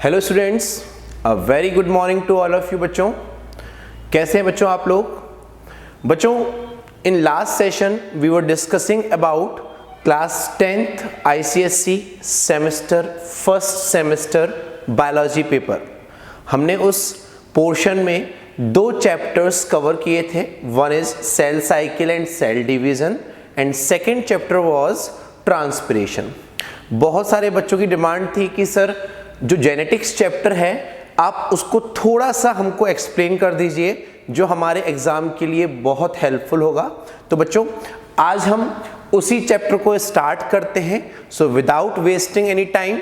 Hello students, a very good morning to all of you. बच्चों कैसे हैं बच्चों आप लोग। बच्चों in last session we were discussing about class 10th ICSE semester first semester biology paper. हमने उस पोर्शन में दो चैप्टर्स कवर किए थे। One is cell cycle and cell division and second chapter was transpiration. बहुत सारे बच्चों की डिमांड थी कि सर जो जेनेटिक्स चैप्टर है आप उसको थोड़ा सा हमको एक्सप्लेन कर दीजिए, जो हमारे एग्जाम के लिए बहुत हेल्पफुल होगा। तो बच्चों आज हम उसी चैप्टर को स्टार्ट करते हैं। So without wasting any time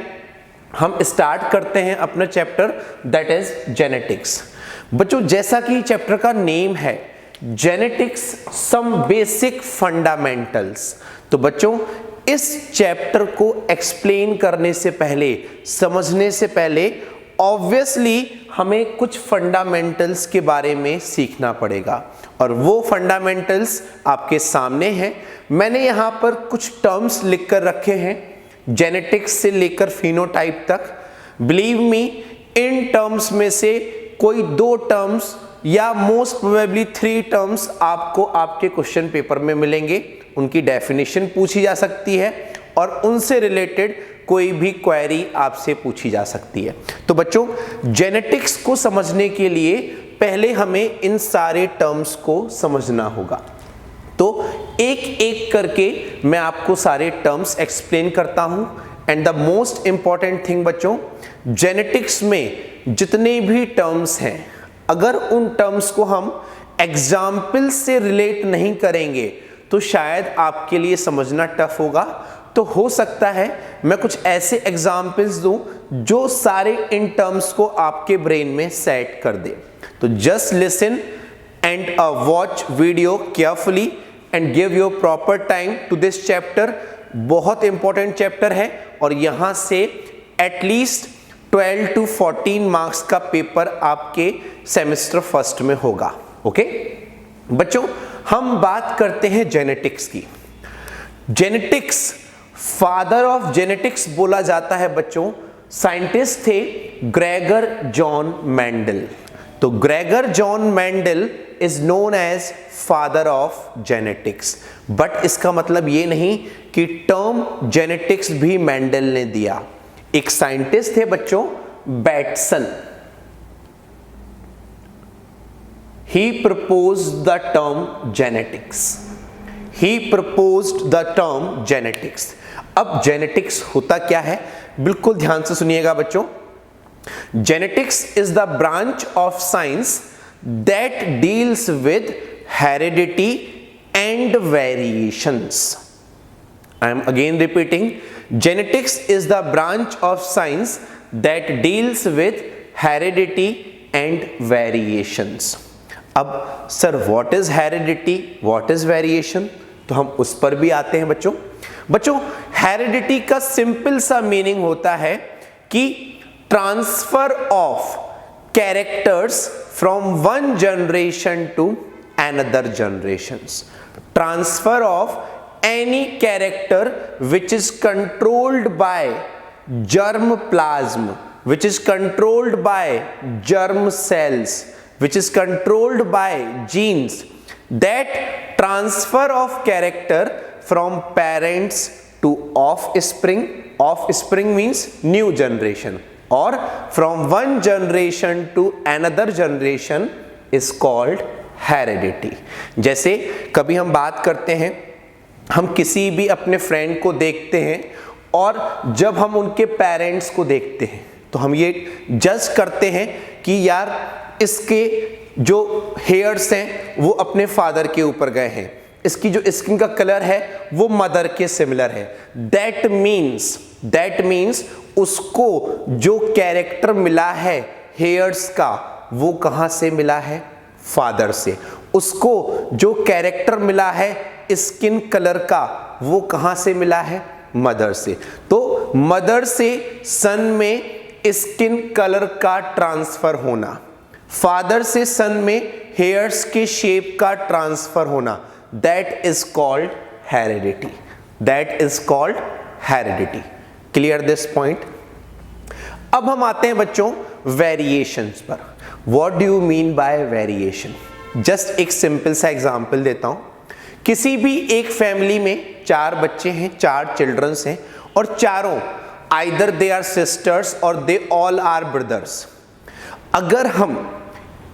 हम स्टार्ट करते हैं अपना चैप्टर दैट इज जेनेटिक्स। बच्चों जैसा कि चैप्टर का नेम है जेनेटिक्स सम बेसिक फंडामेंटल्स, तो बच्चों इस चैप्टर को एक्सप्लेन करने से पहले, समझने से पहले ऑब्वियसली हमें कुछ फंडामेंटल्स के बारे में सीखना पड़ेगा और वो फंडामेंटल्स आपके सामने हैं। मैंने यहाँ पर कुछ टर्म्स लिख कर रखे हैं जेनेटिक्स से लेकर फिनोटाइप तक। बिलीव मी, इन टर्म्स में से कोई दो टर्म्स या मोस्ट प्रोबेबली 3 टर्म्स आपको आपके क्वेश्चन पेपर में मिलेंगे। उनकी डेफिनेशन पूछी जा सकती है और उनसे रिलेटेड कोई भी क्वेरी आपसे पूछी जा सकती है। तो बच्चों जेनेटिक्स को समझने के लिए पहले हमें इन सारे टर्म्स को समझना होगा। तो एक एक करके मैं आपको सारे टर्म्स एक्सप्लेन करता हूं। And the most important thing बच्चों, जेनेटिक्स में जितने भी टर्म्स हैं अगर उन टर्म्स को हम एग्जाम्पल से रिलेट नहीं करेंगे तो शायद आपके लिए समझना टफ होगा। तो हो सकता है मैं कुछ ऐसे एग्जाम्पल्स दूं जो सारे इन टर्म्स को आपके ब्रेन में सेट कर दे। तो just listen and watch video carefully and give your proper time to this chapter. बहुत इंपॉर्टेंट चैप्टर है और यहां से एटलीस्ट 12 to 14 मार्क्स का पेपर आपके सेमेस्टर फर्स्ट में होगा। ओके बच्चों, हम बात करते हैं जेनेटिक्स की। जेनेटिक्स, फादर ऑफ जेनेटिक्स बोला जाता है बच्चों, साइंटिस्ट थे ग्रेगर जॉन मेंडल। तो Gregor John Mendel is known as father of genetics. But इसका मतलब ये नहीं कि टर्म जेनेटिक्स भी मेंडल ने दिया। एक साइंटिस्ट थे बच्चों Bateson, he proposed the term genetics. He proposed the term genetics. अब जेनेटिक्स होता क्या है, बिल्कुल ध्यान से सुनिएगा बच्चों। Genetics is the branch of science that deals with heredity and variations. I am again repeating, genetics is the branch of science that deals with heredity and variations. अब sir what is heredity, what is variation, तो हम उस पर भी आते हैं बच्चों। बच्चों हेरिडिटी का सिंपल सा मीनिंग होता है कि transfer of characters from one generation to another generations. Transfer of any character which is controlled by germ plasm, which is controlled by germ cells, which is controlled by genes. That transfer of character from parents to offspring, offspring means new generation, or from one generation to another generation is called heredity. जैसे कभी हम बात करते हैं, हम किसी भी अपने फ्रेंड को देखते हैं और जब हम उनके पेरेंट्स को देखते हैं तो हम ये जज करते हैं कि यार इसके जो हेयर्स हैं वो अपने फादर के ऊपर गए हैं, इसकी जो स्किन का कलर है वो मदर के सिमिलर है। दैट मीन्स उसको जो कैरेक्टर मिला है हेयर्स का वो कहाँ से मिला है, फादर से। उसको जो कैरेक्टर मिला है स्किन कलर का वो कहाँ से मिला है, मदर से। तो मदर से सन में स्किन कलर का ट्रांसफर होना, फादर से सन में हेयर्स के शेप का ट्रांसफर होना, that is called heredity. That is called heredity. Clear this point. अब हम आते हैं बच्चों वेरिएशंस पर। What do you mean by variation? Just एक सिंपल सा एग्जांपल देता हूं। किसी भी एक फैमिली में 4 बच्चे हैं, 4 चिल्ड्रंस हैं, और चारों आइदर दे आर सिस्टर्स और दे ऑल आर ब्रदर्स। अगर हम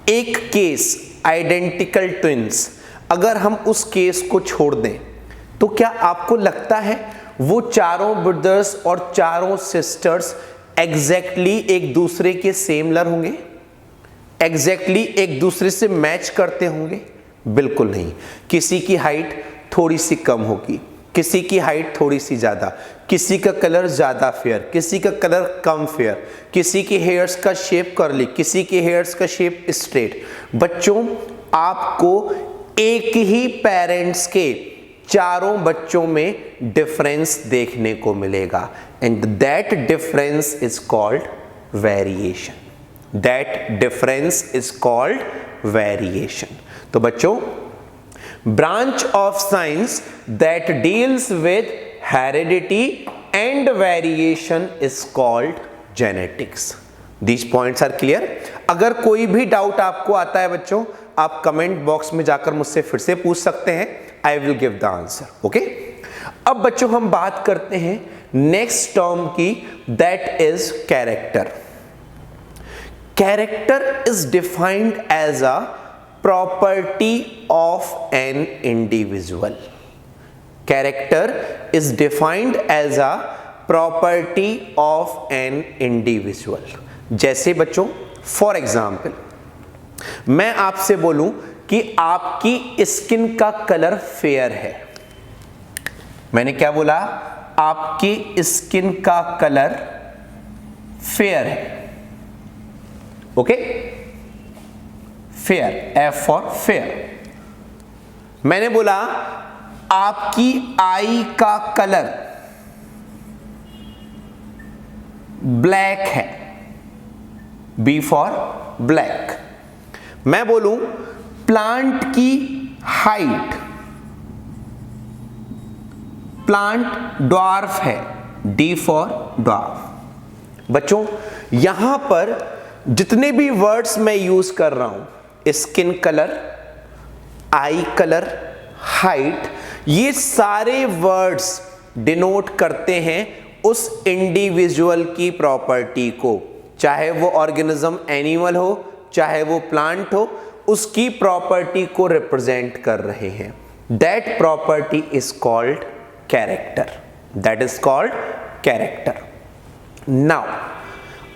एक केस आइडेंटिकल ट्विंस, अगर हम उस केस को छोड़ दें तो क्या आपको लगता है वो चारों ब्रदर्स और चारों सिस्टर्स एग्जैक्टली एक दूसरे के सेमलर होंगे? एग्जैक्टली एक दूसरे से मैच करते होंगे? बिल्कुल नहीं। किसी की हाइट थोड़ी सी कम होगी, किसी की हाइट थोड़ी सी ज्यादा, किसी का कलर ज्यादा फेयर, किसी का कलर कम फेयर, किसी के हेयर्स का शेप कर्ली, किसी के हेयर्स का शेप स्ट्रेट। बच्चों, आपको एक ही पेरेंट्स के चारों बच्चों में डिफरेंस देखने को मिलेगा, and that difference is called variation. That difference is called variation. तो बच्चों, branch of science that deals with heredity and variation is called genetics. These points are clear? अगर कोई भी डाउट आपको आता है बच्चों, आप कमेंट बॉक्स में जाकर मुझसे फिर से पूछ सकते हैं। I will give the answer. Okay? अब बच्चों हम बात करते हैं नेक्स्ट टर्म की, that is character. Character is defined as a property of an individual. Character is defined as a property of an individual. जैसे बच्चों, फॉर एग्जाम्पल मैं आपसे बोलूं कि आपकी स्किन का कलर फेयर है। मैंने क्या बोला? आपकी स्किन का कलर फेयर है। Okay? Fair, F for fair. मैंने बोला आपकी आई का कलर ब्लैक है, B फॉर ब्लैक। मैं बोलूं प्लांट की हाइट, प्लांट ड्वार्फ है, D फॉर ड्वार्फ। बच्चों, यहां पर जितने भी वर्ड्स मैं यूज कर रहा हूं, स्किन कलर, आई कलर, हाइट, ये सारे वर्ड्स डिनोट करते हैं उस इंडिविजुअल की प्रॉपर्टी को। चाहे वो ऑर्गेनिज्म एनिमल हो, चाहे वो प्लांट हो, उसकी प्रॉपर्टी को रिप्रेजेंट कर रहे हैं। That property is called character. That is called character. Now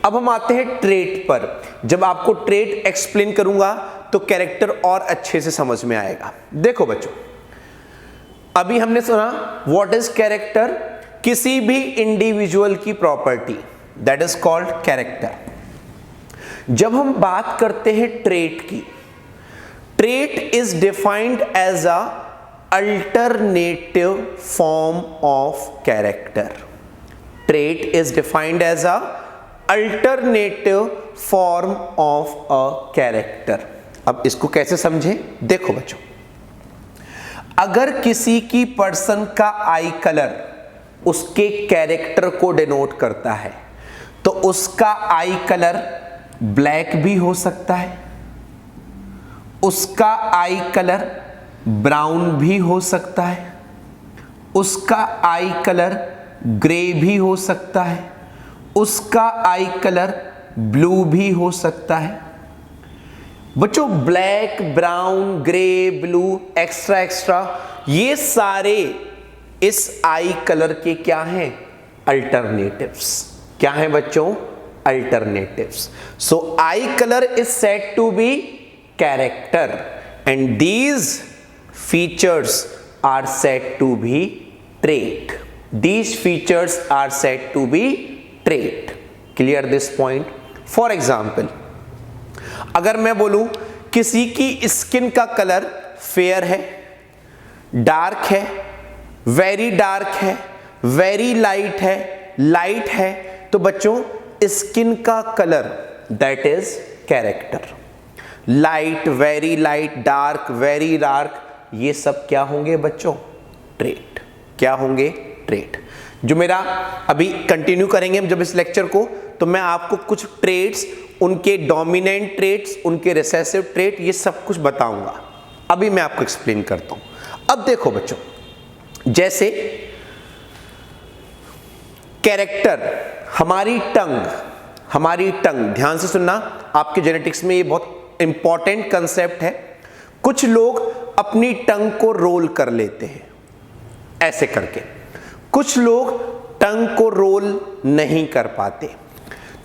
अब हम आते हैं ट्रेट पर। जब आपको ट्रेट एक्सप्लेन करूंगा तो कैरेक्टर और अच्छे से समझ में आएगा। देखो बच्चों, अभी हमने सुना व्हाट इज कैरेक्टर, किसी भी इंडिविजुअल की property, that is called character. जब हम बात करते हैं ट्रेट की, trait is defined as a alternative form of character. Trait is defined as a alternative form of a character. अब इसको कैसे समझें? देखो बच्चों, अगर किसी की पर्सन का आई कलर उसके कैरेक्टर को डिनोट करता है, तो उसका आई कलर ब्लैक भी हो सकता है, उसका आई कलर ब्राउन भी हो सकता है, उसका आई कलर ग्रे भी हो सकता है, उसका आई कलर ब्लू भी हो सकता है। बच्चों, black, brown, grey, blue, extra extra, ये सारे इस आई कलर के क्या हैं? अल्टरनेटिव्स। क्या हैं बच्चों? Alternatives. So eye colour is said to be character and these features are said to be trait. These features are said to be trait. Clear this point? For example, अगर मैं बोलूं किसी की स्किन का colour fair है, dark है, very dark है, very light है, तो बच्चों स्किन का colour that is character. Light, very light, dark, very dark, ये सब क्या होंगे बच्चों? ट्रेट। क्या होंगे? ट्रेट। जो मेरा अभी कंटिन्यू करेंगे हम जब इस लेक्चर को, तो मैं आपको कुछ ट्रेट्स, उनके डोमिनेंट ट्रेट्स, उनके रिसेसिव ट्रेट, ये सब कुछ बताऊंगा। अभी मैं आपको एक्सप्लेन करता हूं। अब देखो बच्चों, जैसे कैरेक्टर, हमारी टंग, ध्यान से सुनना, आपके जेनेटिक्स में ये बहुत इंपॉर्टेंट कंसेप्ट है। कुछ लोग अपनी टंग को रोल कर लेते हैं ऐसे करके, कुछ लोग टंग को रोल नहीं कर पाते।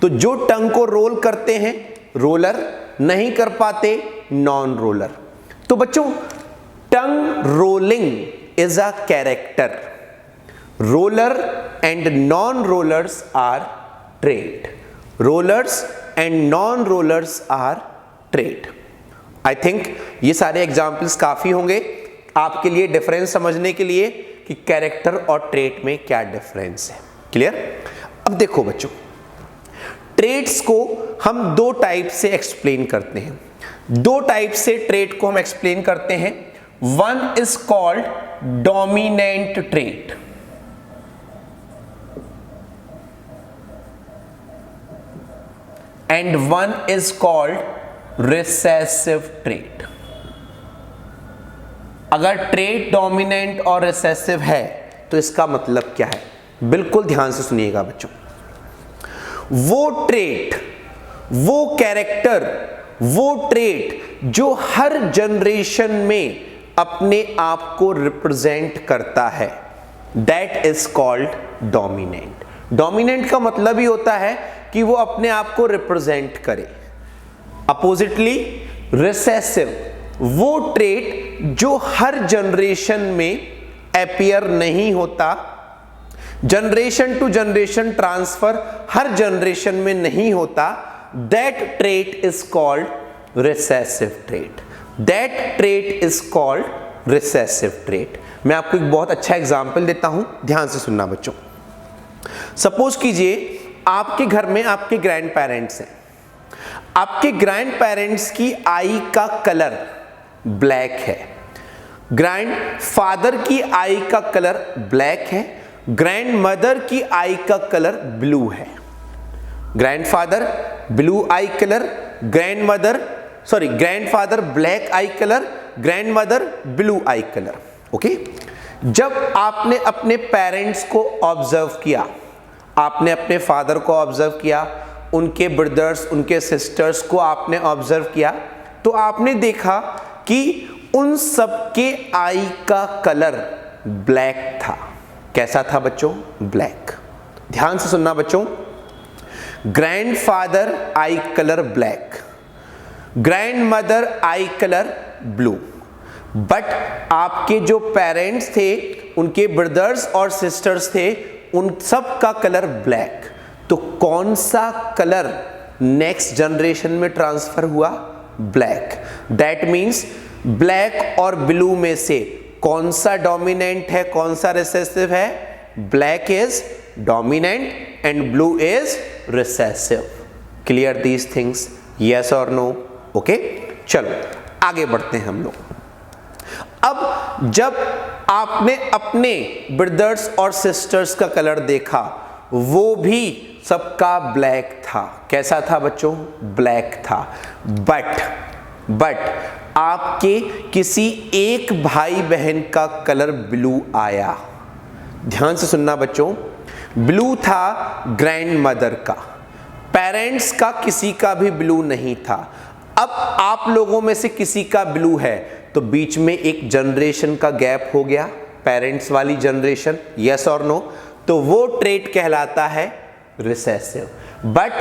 तो जो टंग को रोल करते हैं रोलर, नहीं कर पाते नॉन रोलर। तो बच्चों, tongue rolling is a character, roller and non rollers are trait, rollers and non rollers are trait. I think ये सारे एग्जाम्पल्स काफी होंगे आपके लिए डिफरेंस समझने के लिए कि कैरेक्टर और ट्रेट में क्या डिफरेंस है। क्लियर? अब देखो बच्चों, ट्रेट्स को हम दो टाइप से एक्सप्लेन करते हैं, दो टाइप से ट्रेट को हम एक्सप्लेन करते हैं। One is called dominant trait, and one is called recessive trait. अगर ट्रेट डोमिनेंट और रिसेसिव है तो इसका मतलब क्या है, बिल्कुल ध्यान से सुनिएगा बच्चों। वो ट्रेट, वो कैरेक्टर, वो ट्रेट जो हर जनरेशन में अपने आप को रिप्रेजेंट करता है, that is called dominant. Dominant का मतलब ही होता है कि वो अपने आप को रिप्रेजेंट करे। अपोजिटली रिसेसिव, वो ट्रेट जो हर जनरेशन में अपीयर नहीं होता, जनरेशन टू जनरेशन ट्रांसफर हर जनरेशन में नहीं होता, that trait is called recessive trait, that trait is called recessive trait. मैं आपको एक बहुत अच्छा एग्जांपल देता हूं, ध्यान से सुनना बच्चों। सपोज कीजिए आपके घर में आपके ग्रैंड पेरेंट्स हैं, आपके ग्रैंड पेरेंट्स की आई का कलर ब्लैक है, ग्रैंड फादर की आई का कलर ब्लैक है, ग्रैंड मदर की आई का कलर ब्लू है। ग्रैंडफादर ब्लू आई कलर, ग्रैंडफादर ब्लैक आई कलर, ग्रैंड मदर ब्लू आई कलर। ओके, जब आपने अपने पेरेंट्स को ऑब्जर्व किया, आपने अपने फादर को ऑब्जर्व किया, उनके ब्रदर्स, उनके सिस्टर्स को आपने ऑब्जर्व किया, तो आपने देखा कि उन सब के आई का कलर ब्लैक था। कैसा था बच्चों? ब्लैक। ध्यान से सुनना बच्चों, grandfather I colour black, grand mother I colour blue, but आपके जो पेरेंट्स थे, उनके ब्रदर्स और सिस्टर्स थे, उन सब का कलर ब्लैक। तो कौन सा कलर नेक्स्ट जनरेशन में ट्रांसफर हुआ? ब्लैक। दैट मीन्स ब्लैक और ब्लू में से कौन सा डोमिनेंट है, कौन सा रिसेसिव है? Black is dominant and blue is recessive. Clear these things? Yes और नो? ओके, चलो आगे बढ़ते हैं हम लोग। अब जब आपने अपने ब्रदर्स और सिस्टर्स का कलर देखा, वो भी सबका ब्लैक था। कैसा था बच्चों? ब्लैक था। बट आपके किसी एक भाई बहन का कलर ब्लू आया। ध्यान से सुनना बच्चों, ब्लू था ग्रैंड मदर का, पेरेंट्स का किसी का भी ब्लू नहीं था। अब आप लोगों में से किसी का ब्लू है, तो बीच में एक जनरेशन का गैप हो गया, पेरेंट्स वाली जनरेशन। यस और नो? तो वो ट्रेट कहलाता है रिसेसिव। बट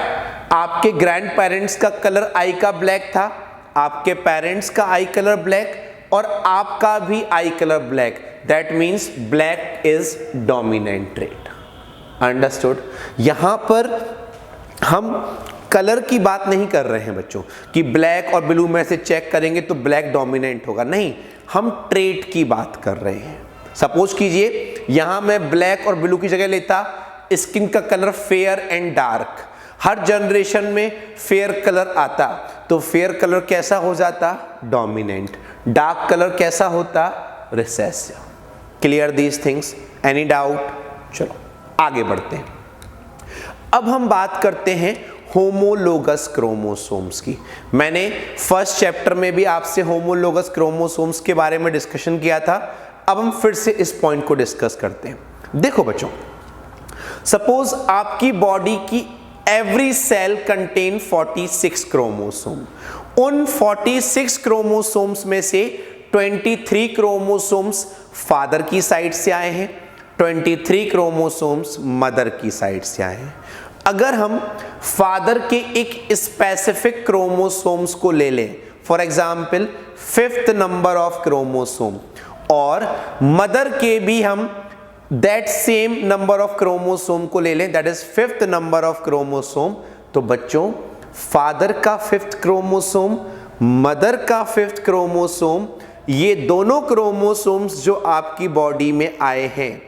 आपके ग्रैंड पेरेंट्स का कलर आई का ब्लैक था, आपके पेरेंट्स का आई कलर ब्लैक और आपका भी आई colour black, that means black is dominant trait. Understood? यहां पर हम कलर की बात नहीं कर रहे हैं बच्चों कि ब्लैक और ब्लू में से चेक करेंगे तो ब्लैक डोमिनेंट होगा, नहीं, हम ट्रेट की बात कर रहे हैं। सपोज कीजिए यहां मैं ब्लैक और ब्लू की जगह लेता स्किन का colour fair and dark. Her generation में फेयर कलर आता, तो फेयर कलर कैसा हो जाता? डोमिनेंट। डार्क कलर कैसा होता? Recessive. Clear these things? Any doubt? चलो आगे बढ़ते हैं। अब हम बात करते हैं होमोलोगस क्रोमोसोम्स की। मैंने फर्स्ट चैप्टर में भी आपसे होमोलोगस क्रोमोसोम्स के बारे में डिस्कशन किया था। अब हम फिर से इस पॉइंट को डिस्कस करते हैं। देखो बच्चों, सपोज आपकी बॉडी की एवरी सेल कंटेन 46 क्रोमोसोम। उन 46 क्रोमोसोम्स में से 23 क्रोमोसोम्स फादर की साइड से आए हैं, 23 क्रोमोसोम्स मदर की साइड से आए हैं। अगर हम फादर के एक स्पेसिफिक क्रोमोसोम्स को ले लें, for example 5th number of chromosome, और मदर के भी हम that same number of chromosome को ले लें, that is 5th number of chromosome, तो बच्चों फादर का 5th क्रोमोसोम, मदर का 5th क्रोमोसोम, ये दोनों क्रोमोसोम्स जो आपकी बॉडी में आए हैं,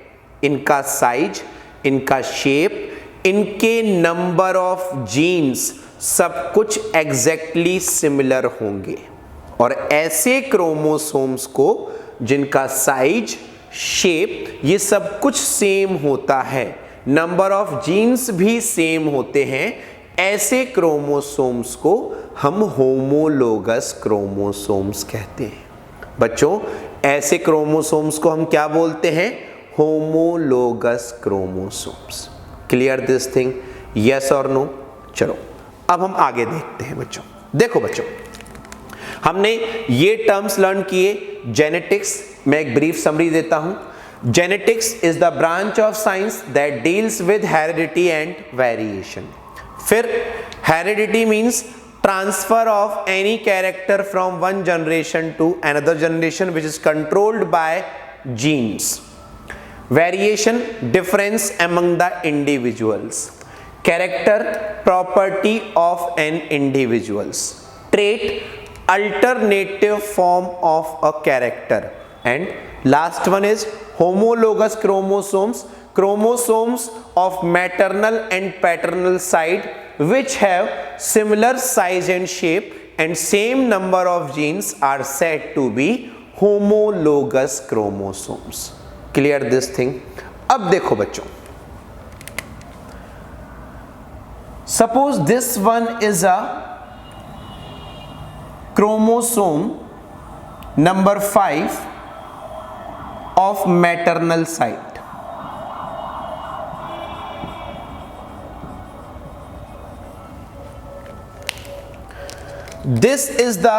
इनका साइज, इनका शेप, इनके नंबर ऑफ जीन्स सब कुछ एग्जैक्टली सिमिलर होंगे। और ऐसे क्रोमोसोम्स को जिनका साइज, शेप ये सब कुछ सेम होता है, नंबर ऑफ जीन्स भी सेम होते हैं, ऐसे क्रोमोसोम्स को हम होमोलोगस क्रोमोसोम्स कहते हैं। बच्चों, ऐसे क्रोमोसोम्स को हम क्या बोलते हैं? Homologous chromosomes. Clear this thing? Yes और नो? चलो अब हम आगे देखते हैं बच्चों। देखो बच्चों, हमने ये टर्म्स लर्न किए। जेनेटिक्स, मैं एक ब्रीफ समरी देता हूं। Genetics is the branch of science that deals with heredity and variation. फिर heredity means transfer of any character from one generation to another generation which is controlled by genes. Variation, difference among the individuals. Character, property of an individuals. Trait, alternative form of a character. And last one is homologous chromosomes. Chromosomes of maternal and paternal side which have similar size and shape and same number of genes are said to be homologous chromosomes. Clear this thing? अब देखो बच्चों, suppose this one is a chromosome number 5 of maternal side. This is the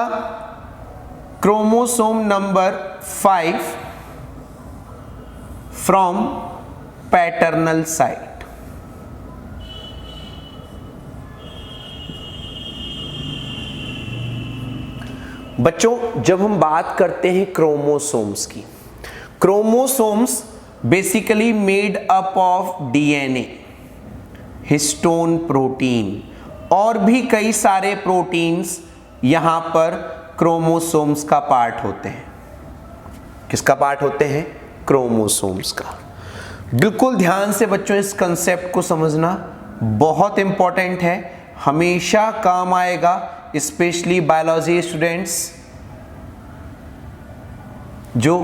chromosome number 5 from paternal side। बच्चों, जब हम बात करते हैं chromosomes की, chromosomes basically made up of DNA, histone protein और भी कई सारे प्रोटीन्स यहां पर क्रोमोसोम्स का पार्ट होते हैं। किसका पार्ट होते हैं? क्रोमोसोम्स का। बिल्कुल ध्यान से बच्चों इस कंसेप्ट को समझना बहुत इंपॉर्टेंट है, हमेशा काम आएगा, स्पेशली बायोलॉजी स्टूडेंट्स जो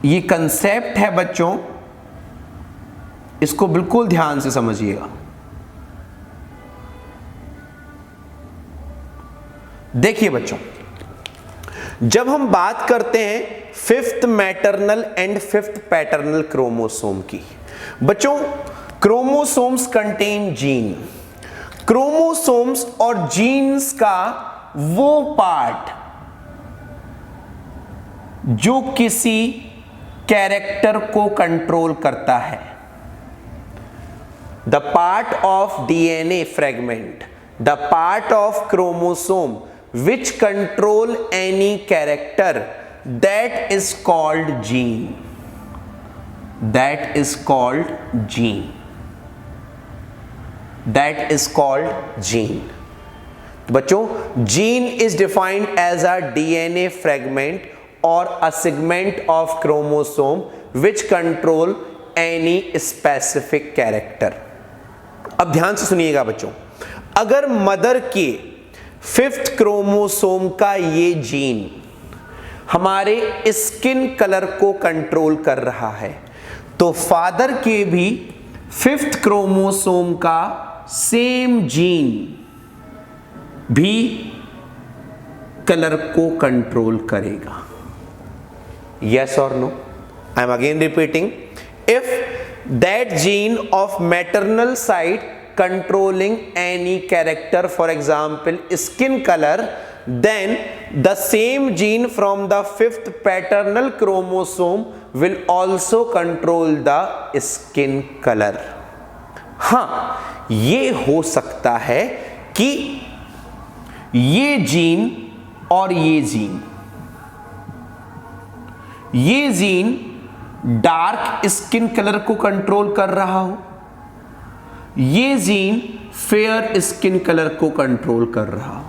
ये कंसेप्ट है बच्चों, इसको बिल्कुल ध्यान से समझिएगा। देखिए बच्चों, जब हम बात करते हैं 5th maternal and 5th paternal chromosome की, बच्चों क्रोमोसोम्स कंटेन जीन। क्रोमोसोम्स और जीन्स का वो पार्ट जो किसी कैरेक्टर को कंट्रोल करता है, the part of DNA fragment, the part of chromosome which control any character, that is called gene. That is called gene. That is called gene. बच्चों, gene is defined as a DNA fragment or a segment of chromosome which control any specific character. अब ध्यान से सुनिएगा बच्चों, अगर mother के 5th chromosome का ये जीन हमारे स्किन कलर को कंट्रोल कर रहा है, तो फादर के भी 5th क्रोमोसोम का सेम जीन भी कलर को कंट्रोल करेगा। यस और no? I am again repeating, if that gene of maternal side controlling any character, for example skin color, then the same gene from the 5th paternal chromosome will also control the skin color। हाँ, ये हो सकता है कि ये gene और ये gene dark skin colour को कंट्रोल कर रहा हो, ये जीन फेयर स्किन कलर को कंट्रोल कर रहा हो,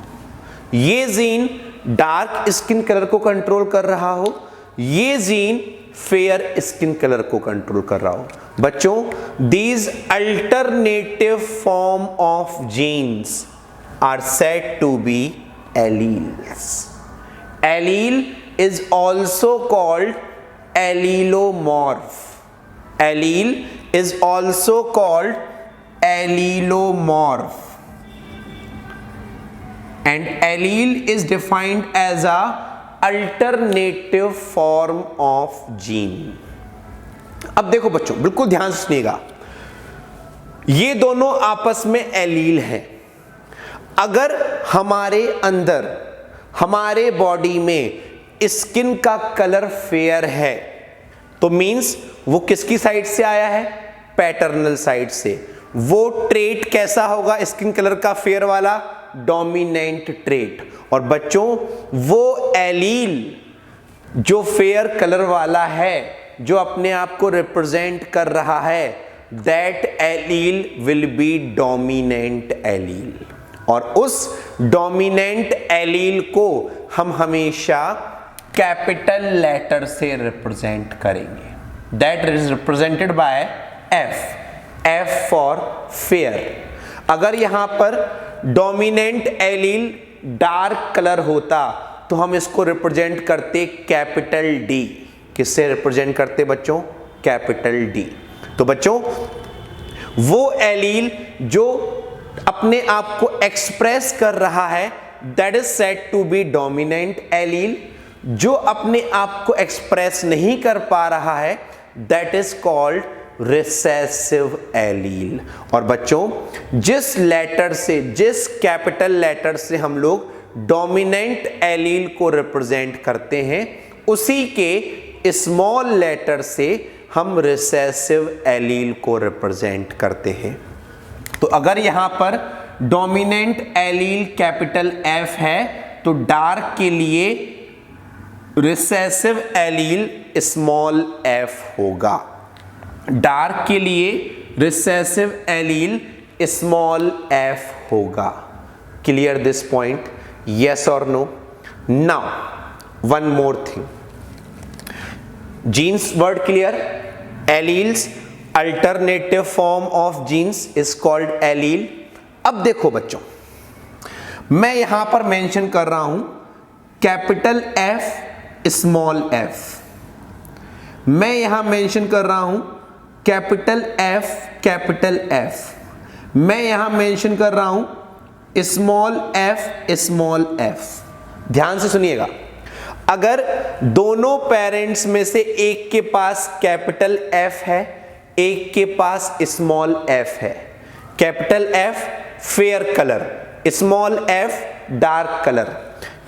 ये जीन डार्क स्किन कलर को कंट्रोल कर रहा हो, ये जीन फेयर स्किन कलर को कंट्रोल कर रहा हो। बच्चों, these alternative form of genes are said to be alleles. Allele is also called allelomorph. Allele is also called allelomorph, and allele is defined as a alternative form of gene। अब देखो बच्चों, बिल्कुल ध्यान से सुनिएगा, ये दोनों आपस में एलील हैं। अगर हमारे अंदर, हमारे बॉडी में स्किन का कलर फेयर है तो मींस वो किसकी साइड से आया है? पैटर्नल साइड से। वो ट्रेट कैसा होगा स्किन कलर का फेयर वाला? Dominant trait. और बच्चों, वो एलील जो फेयर कलर वाला है, जो अपने आप को रिप्रेजेंट कर रहा है, that allele will be dominant allele. और उस डोमिनेंट एलील को हम हमेशा कैपिटल लेटर से रिप्रेजेंट करेंगे। That is represented by F. F for fair. अगर यहां पर डोमिनेंट एलील डार्क कलर होता तो हम इसको रिप्रेजेंट करते कैपिटल D। किससे रिप्रेजेंट करते बच्चों? Capital D। तो बच्चों, वो एलील जो अपने आप को एक्सप्रेस कर रहा है, that is said to be dominant allele. जो अपने आप को एक्सप्रेस नहीं कर पा रहा है, that is called recessive allele. और बच्चों, जिस लेटर से, जिस कैपिटल लेटर से हम लोग डोमिनेंट एलील को रिप्रेजेंट करते हैं, उसी के स्मॉल लेटर से हम रिसेसिव एलील को रिप्रेजेंट करते हैं। तो अगर यहां पर डोमिनेंट एलील कैपिटल F है तो डार्क के लिए रिसेसिव एलील स्मॉल f होगा। डार्क के लिए रिसेसिव एलील स्मॉल f होगा। Clear this point? यस और no? Now one more thing, genes word clear? Alleles, alternative form of genes is called allele. अब देखो बच्चों, मैं यहां पर मेंशन कर रहा हूं कैपिटल F स्मॉल f। मैं यहां मेंशन कर रहा हूं कैपिटल F कैपिटल F। मैं यहां मेंशन कर रहा हूं स्मॉल f स्मॉल f। ध्यान से सुनिएगा, अगर दोनों पेरेंट्स में से एक के पास कैपिटल F है, एक के पास स्मॉल f है, capital F fair colour, small f dark colour,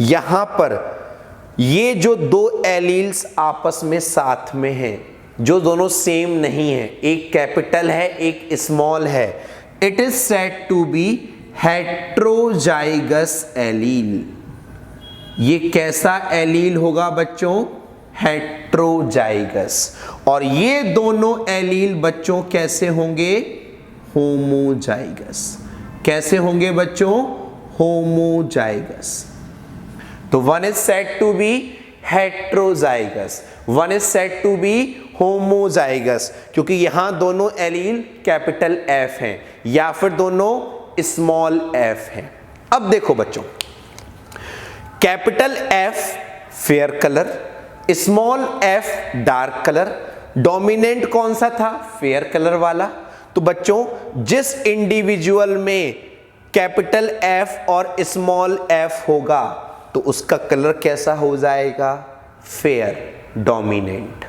यहां पर ये जो दो एलील्स आपस में साथ में हैं, जो दोनों सेम नहीं है, एक कैपिटल है एक स्मॉल है, it is said to be heterozygous allele. ये कैसा एलील होगा बच्चों? हेट्रोजाइगस। और ये दोनों एलील बच्चों कैसे होंगे? होमोजाइगस। कैसे होंगे बच्चों? होमोजाइगस। तो one is said to be heterozygous, one is said to be homozygous, क्योंकि यहां दोनों एलील कैपिटल F हैं या फिर दोनों स्मॉल f हैं। अब देखो बच्चों, capital F fair colour, small f dark colour, dominant कौन सा था? फेयर कलर वाला। तो बच्चों जिस इंडिविजुअल में कैपिटल एफ और स्मॉल एफ होगा तो उसका कलर कैसा हो जाएगा? Fair, dominant.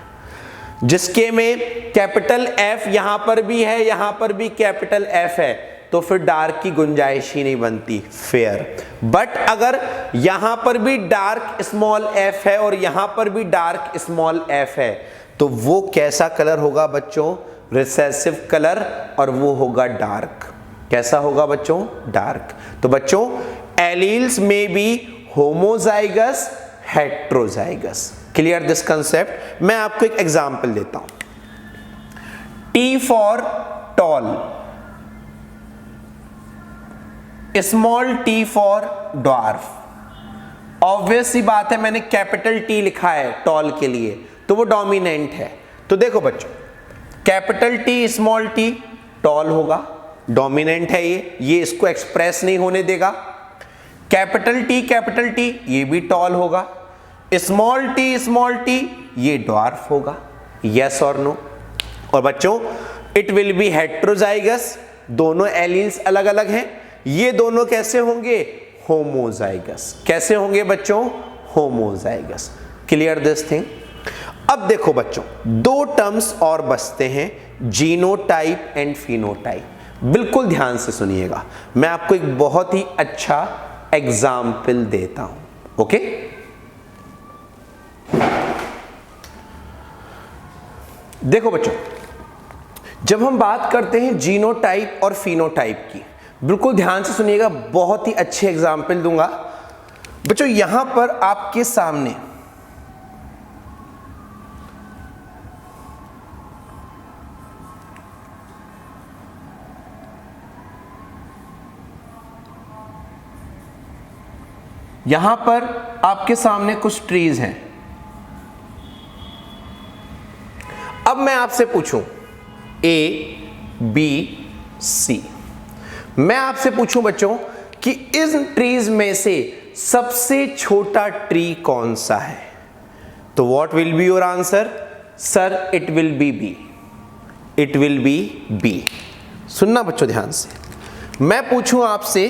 जिसके में कैपिटल एफ यहां पर भी है, यहां पर भी कैपिटल एफ है, तो फिर डार्क की गुंजाइश ही नहीं बनती, फेयर। बट अगर यहां पर भी डार्क स्मॉल एफ है और यहां पर भी डार्क स्मॉल एफ है तो वो कैसा कलर होगा बच्चों? रिसेसिव कलर, और वो होगा डार्क। कैसा होगा बच्चों? डार्क। तो बच्चों एलील्स में be homozygous, heterozygous. Clear this concept? मैं आपको एक एग्जांपल देता हूं। T for tall, small T for dwarf. Obvious सी बात है, मैंने कैपिटल टी लिखा है टॉल के लिए तो वो डोमिनेंट है। तो देखो बच्चों, capital T small T tall होगा, डोमिनेंट है ये इसको एक्सप्रेस नहीं होने देगा। कैपिटल टी ये भी टॉल होगा, स्मॉल टी ये ड्वार्फ होगा। यस और नो? और बच्चों इट विल बी हेट्रोजाइगस, दोनों एलील्स अलग अलग हैं। ये दोनों कैसे होंगे? होमोजाइगस। कैसे होंगे बच्चों? होमोजाइगस। Clear this thing? अब देखो बच्चों, दो टर्म्स और बचते हैं, जीनोटाइप एंड फिनोटाइप। बिल्कुल ध्यान से सुनिएगा, मैं आपको एक बहुत ही अच्छा एग्जाम्पल देता हूं। ओके? देखो बच्चों, जब हम बात करते हैं जीनोटाइप और फिनोटाइप की, बिल्कुल ध्यान से सुनिएगा, बहुत ही अच्छे एग्जाम्पल दूंगा। बच्चों यहां पर आपके सामने आपके सामने कुछ ट्रीज हैं। अब मैं आपसे पूछूं ए, बी, सी, मैं आपसे पूछूं बच्चों कि इन ट्रीज में से सबसे छोटा ट्री कौन सा है? तो what will be your answer? Sir it will be B. It will be B. सुनना बच्चों ध्यान से, मैं पूछूं आपसे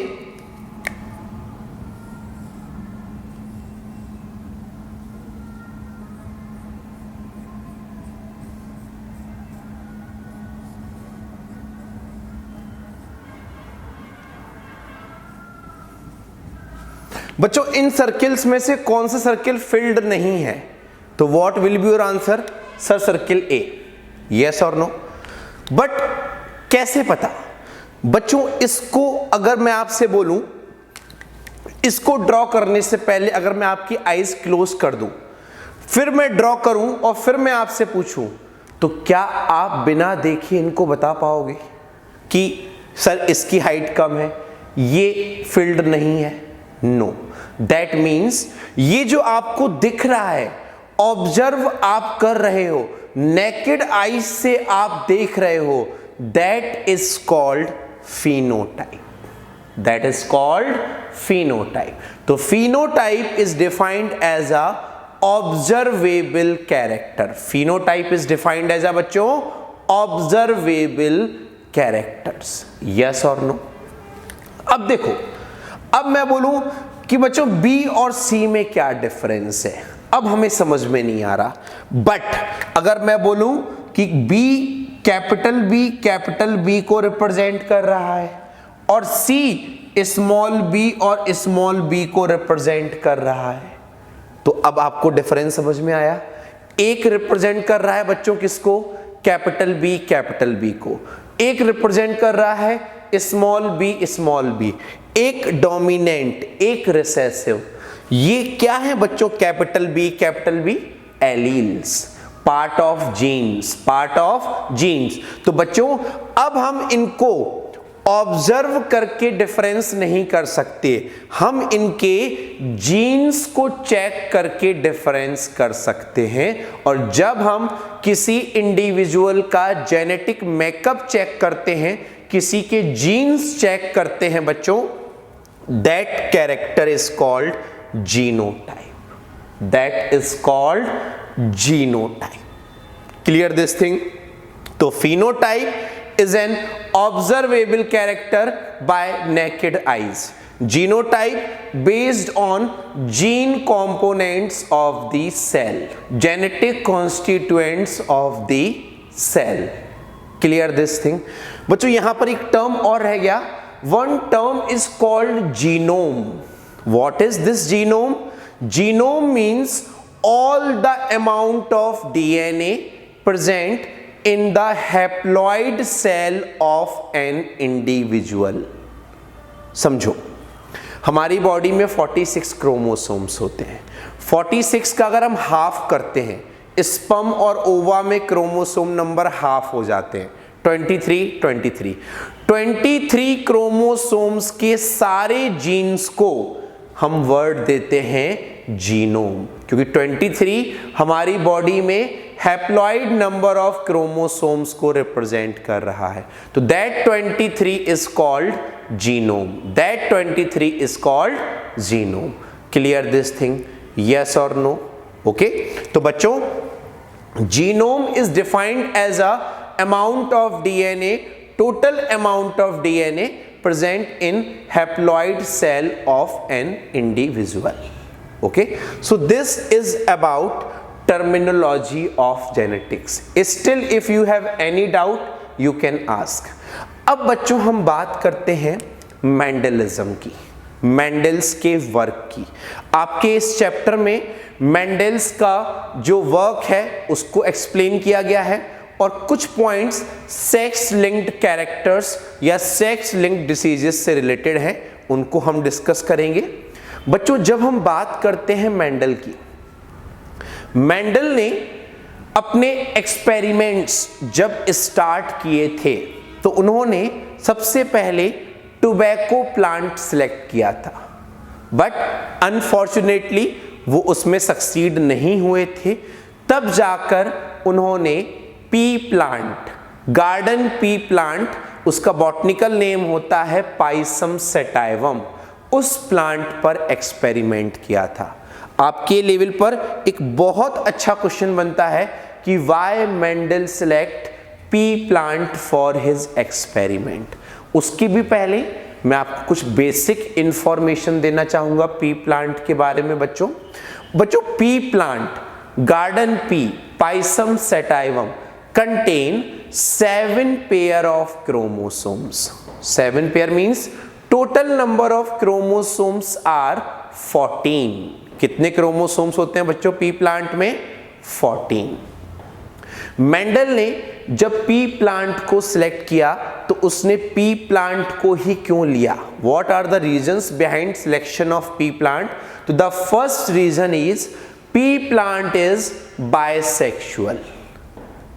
बच्चों इन सर्किल्स में से कौन सा सर्किल फिल्ड नहीं है? तो what will be your answer? Sir circle A. Yes और नो? बट कैसे पता? बच्चों इसको अगर मैं आपसे बोलूं, इसको ड्रॉ करने से पहले अगर मैं आपकी आईज क्लोज कर दूं, फिर मैं ड्रॉ करूं और फिर मैं आपसे पूछूं, तो क्या आप बिना देखे इनको बता पाओगे कि सर इसकी हाइट कम है, ये फिल्ड नहीं है? नो। दैट मीन्स ये जो आपको दिख रहा है, ऑब्जर्व आप कर रहे हो, नेकेड आईज से आप देख रहे हो, that is called phenotype. That is called phenotype. तो phenotype is defined as a ऑब्जर्वेबल कैरेक्टर। फिनोटाइप इज डिफाइंड एज अ बच्चों ऑब्जर्वेबल कैरेक्टर्स। यस और नो? अब देखो, अब मैं बोलूं कि बच्चों बी और सी में क्या डिफरेंस है, अब हमें समझ में नहीं आ रहा। बट अगर मैं बोलूं कि कैपिटल बी को रिप्रेजेंट कर रहा है और सी स्मॉल बी और स्मॉल बी को रिप्रेजेंट कर रहा है, तो अब आपको डिफरेंस समझ में आया। एक रिप्रेजेंट कर रहा है बच्चों किसको? कैपिटल बी को। एक रिप्रेजेंट कर रहा है स्मॉल बी। एक डोमिनेंट, एक रिसेसिव। ये क्या है बच्चों? Capital B alleles, part of genes. तो बच्चों अब हम इनको ऑब्जर्व करके डिफरेंस नहीं कर सकते, हम इनके जीन्स को चेक करके डिफरेंस कर सकते हैं। और जब हम किसी इंडिविजुअल का जेनेटिक मेकअप चेक करते हैं, किसी के जीन्स चेक करते हैं बच्चों, that character is called genotype. That is called genotype. Clear this thing? तो phenotype is an observable character by naked eyes. Genotype based on gene components of the cell, genetic constituents of the cell. Clear this thing? बच्चों यहां पर एक term और रह गया. One term is called genome. What is this genome? Genome means all the amount of DNA present in the haploid cell of an individual. समझो, हमारी body में 46 क्रोमोसोम्स होते हैं. 46 का अगर हम हाफ करते हैं, स्पर्म और ओवा में क्रोमोसोम नंबर हाफ हो जाते हैं, 23 क्रोमोसोम्स के सारे जीन्स को हम वर्ड देते हैं जीनोम, क्योंकि 23 हमारी बॉडी में हैप्लॉइड नंबर ऑफ क्रोमोसोम्स को रिप्रेजेंट कर रहा है. तो that 23 is called genome. That 23 is called genome. Clear this thing? Yes और नो? ओके. तो बच्चों, genome is defined as a amount of DNA, total amount of DNA present in haploid cell of an individual. Okay, so this is about terminology of genetics. Still if you have any doubt you can ask. अब बच्चों हम बात करते हैं Mendelism की, Mendel's के work की. आपके इस चैप्टर में मेंडल्स का जो वर्क है उसको एक्सप्लेन किया गया है और कुछ पॉइंट्स सेक्स लिंक्ड कैरेक्टर्स या सेक्स लिंक्ड डिसीजेस से रिलेटेड हैं, उनको हम डिस्कस करेंगे. बच्चों जब हम बात करते हैं मेंडल की, मेंडल ने अपने एक्सपेरिमेंट्स जब स्टार्ट किए थे तो उन्होंने सबसे पहले टोबैको प्लांट सिलेक्ट किया था, बट अनफॉर्चुनेटली वो उसमें सक्सीड नहीं हुए थे. तब जाकर उन्होंने P plant, garden pea plant, उसका बॉटनिकल नेम होता है पाइसम सेटाइवम, उस प्लांट पर एक्सपेरिमेंट किया था. आपके लेवल पर एक बहुत अच्छा क्वेश्चन बनता है कि why Mendel select P plant for his experiment. उसकी भी पहले मैं आपको कुछ बेसिक इंफॉर्मेशन देना चाहूंगा पी प्लांट के बारे में. बच्चों pea plant, garden pea, Pisum sativum contain 7 pair of chromosomes. 7 pair means total number of chromosomes are 14. कितने क्रोमोसोम्स होते हैं बच्चों पी प्लांट में? 14. मेंडल ने जब पी प्लांट को सिलेक्ट किया तो उसने पी प्लांट को ही क्यों लिया? What are the reasons behind selection of pea plant? तो the first reason is pea plant is bisexual.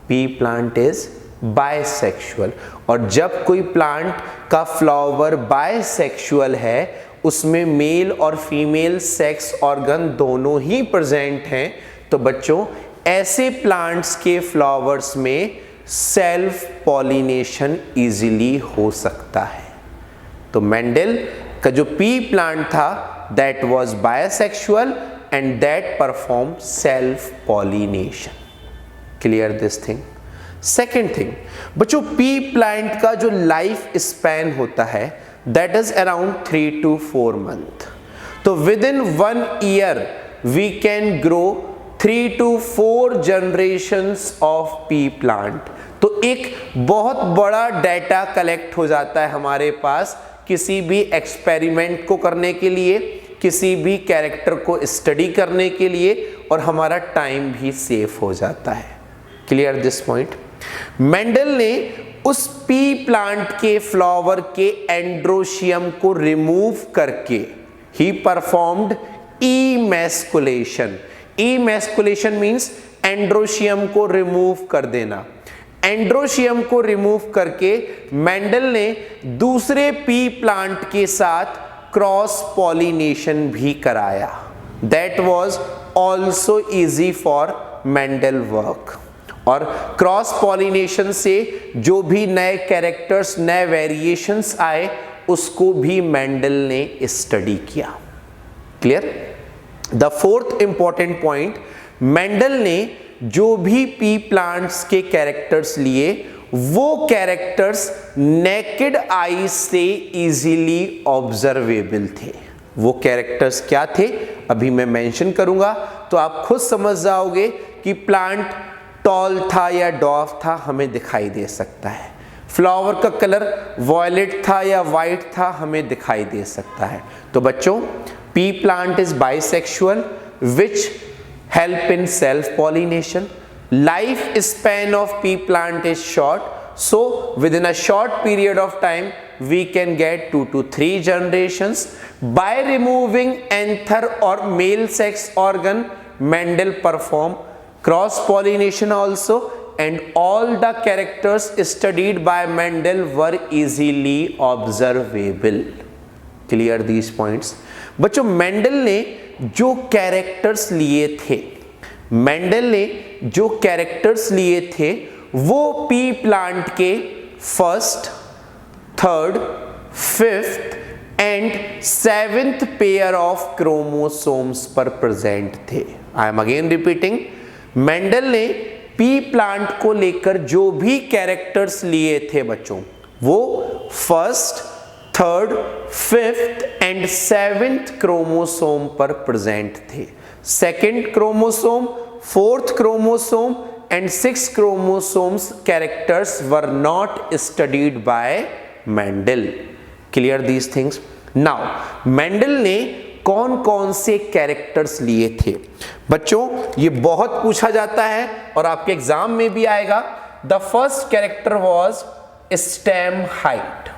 P plant is bisexual, और जब कोई प्लांट का फ्लावर बायसेक्सुअल है उसमें मेल और फीमेल सेक्स ऑर्गन दोनों ही प्रेजेंट हैं, तो बच्चों ऐसे प्लांट्स के फ्लावर्स में सेल्फ पॉलिनेशन इजीली हो सकता है. तो मेंडल का जो पी प्लांट था that was bisexual and that perform self pollination. Clear this thing? Second thing बच्चों, पी प्लांट का जो लाइफ स्पैन होता है that is around 3 to 4 month. तो within 1 year we can grow 3 to 4 generations of pea plant. तो एक बहुत बड़ा डाटा कलेक्ट हो जाता है हमारे पास किसी भी एक्सपेरिमेंट को करने के लिए, किसी भी कैरेक्टर को स्टडी करने के लिए, और हमारा टाइम भी सेफ हो जाता है. Clear this point? मेंडल ने उस पी प्लांट के फ्लावर के एंड्रोशियम को रिमूव करके ही performed emasculation. Emasculation means androecium को रिमूव कर देना. एंड्रोशियम को रिमूव करके मेंडल ने दूसरे पी प्लांट के साथ क्रॉस पॉलिनेशन भी कराया. That was also easy for Mendel work. और क्रॉस पॉलिनेशन से जो भी नए कैरेक्टर्स, नए वेरिएशंस आए, उसको भी मेंडल ने स्टडी किया. Clear? The fourth important point, Mendel ने जो भी पी प्लांट्स के कैरेक्टर्स लिए वो कैरेक्टर्स नेकेड आई से इजीली ऑब्जर्वेबल थे। वो कैरेक्टर्स क्या थे अभी मैं मेंशन करूंगा, तो आप खुद समझ जाओगे कि प्लांट टॉल था या डॉफ था, हमें दिखाई दे सकता है। फ्लावर का कलर वॉयलेट था या वाइट था, हमें दिखाई दे सकता है। तो बच्चों, pea plant is bisexual which help in self pollination. Life span of pea plant is short, so within a short period of time we can get 2 to 3 generations. By removing anther or male sex organ, Mendel performed cross pollination also, and all the characters studied by Mendel were easily observable. Clear these points? बच्चों, Mendel ने जो characters लिए थे, Mendel ने जो characters लिए थे वो पी प्लांट के first, third, fifth and seventh pair of chromosomes पर प्रेजेंट थे। आई एम अगेन रिपीटिंग, मेंडल ने पी प्लांट को लेकर जो भी कैरेक्टर्स लिए थे बच्चों, वो first, third, fifth and seventh chromosome पर प्रेजेंट थे। Second chromosome, fourth chromosome and 6 chromosomes characters were not studied by Mendel. Clear these things? Now, Mendel ने कौन कौन से कैरेक्टर्स लिए थे बच्चों, ये बहुत पूछा जाता है और आपके एग्जाम में भी आएगा। The first character was stem height.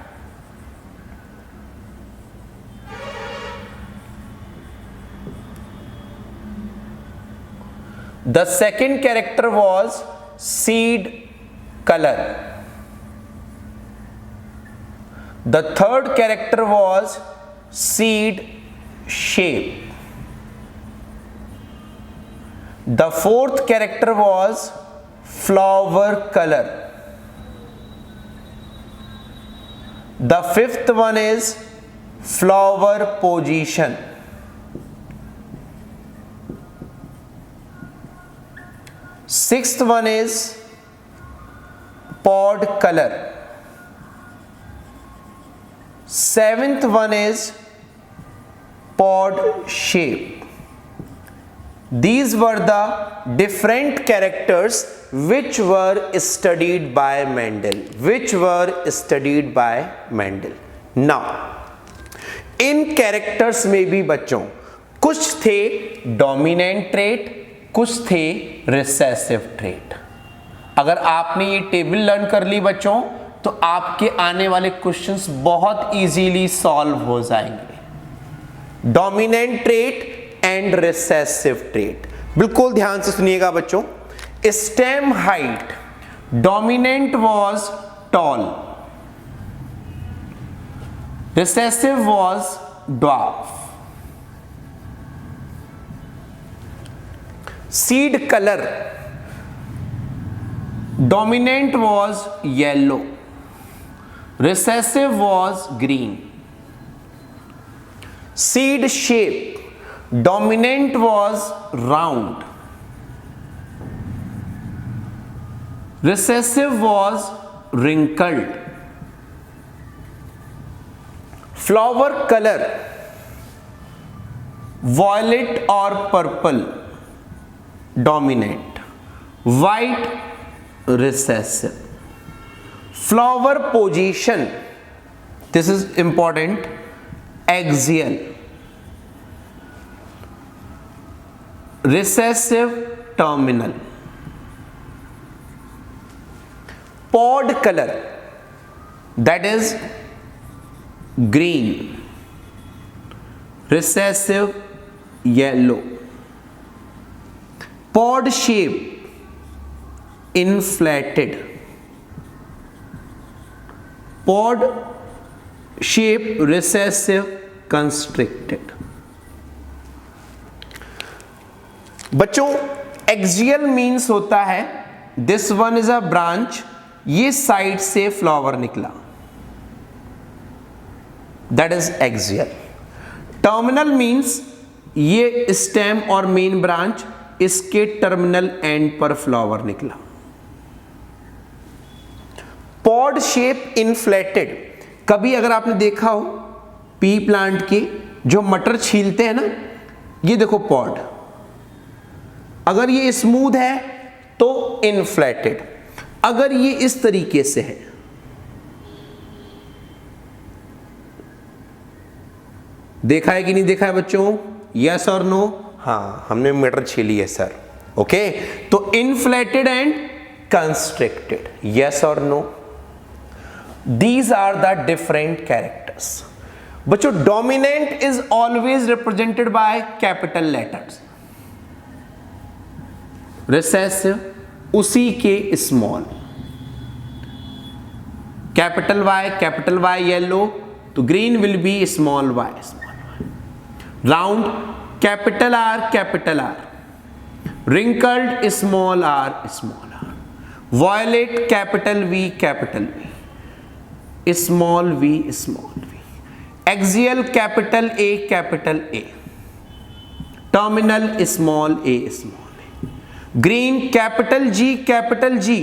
The second character was seed color. The third character was seed shape. The fourth character was flower color. The fifth one is flower position. Sixth one is pod color. Seventh one is pod shape. These were the different characters which were studied by Mendel. Now, in characters में भी बच्चों कुछ थे dominant trait, कुछ थे recessive trait. अगर आपने ये टेबल लर्न कर ली बच्चों, तो आपके आने वाले क्वेश्चंस बहुत इजीली सॉल्व हो जाएंगे। Dominant trait and recessive trait, बिल्कुल ध्यान से सुनिएगा बच्चों। Stem height, dominant was tall, recessive was dwarf. Seed color, dominant was yellow, recessive was green. Seed shape, dominant was round, recessive was wrinkled. Flower color, violet or purple, dominant, white recessive. Flower position, this is important, axial, recessive terminal. Pod color, that is green, recessive yellow. Pod shape, inflated. Pod shape, recessive, constricted. बच्चों, axial means होता है this one is a branch, ये side से flower निकला, that is axial. Terminal means ये stem और main branch इसके terminal and पर फ्लावर निकला। पॉड शेप इनफ्लेटेड, कभी अगर आपने देखा हो पी प्लांट के जो मटर छीलते हैं ना, ये देखो पॉड, अगर ये स्मूथ है तो इनफ्लेटेड, अगर ये इस तरीके से है, देखा है कि नहीं देखा है बच्चों, यस और नो? हाँ, हमने मटर छीली है सर। ओके, तो इनफ्लेटेड एंड कंस्ट्रिक्टेड, यस और no? These are the different characters. बच्चों, dominant is always represented by capital letters. Recessive उसी के small. Capital Y yellow, तो green will be small y. Round, capital R. Wrinkled, small r. Violet, capital V. Small v. Axial, capital A. Terminal, small a. Green, capital G.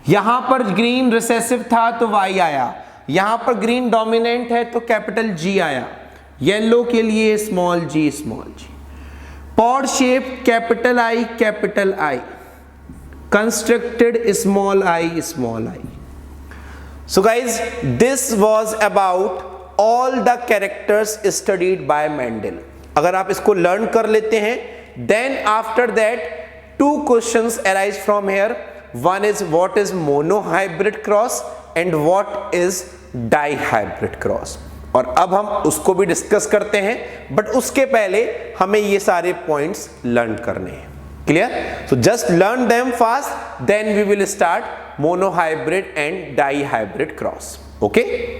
यहां पर green recessive था तो Y आया, यहां पर green dominant है तो कैपिटल G आया, येलो के लिए small g. Pod shape capital I. Constructed small i. So guys, this was about all the characters studied by Mendel. अगर आप इसको लर्न कर लेते हैं, then after that 2 questions arise from here. One is what is monohybrid cross and what is dihybrid cross. और अब हम उसको भी डिस्कस करते हैं, बट उसके पहले हमें ये सारे पॉइंट्स लर्न करने हैं। Clear? So just learn them fast, then we will start monohybrid and dihybrid cross. Okay?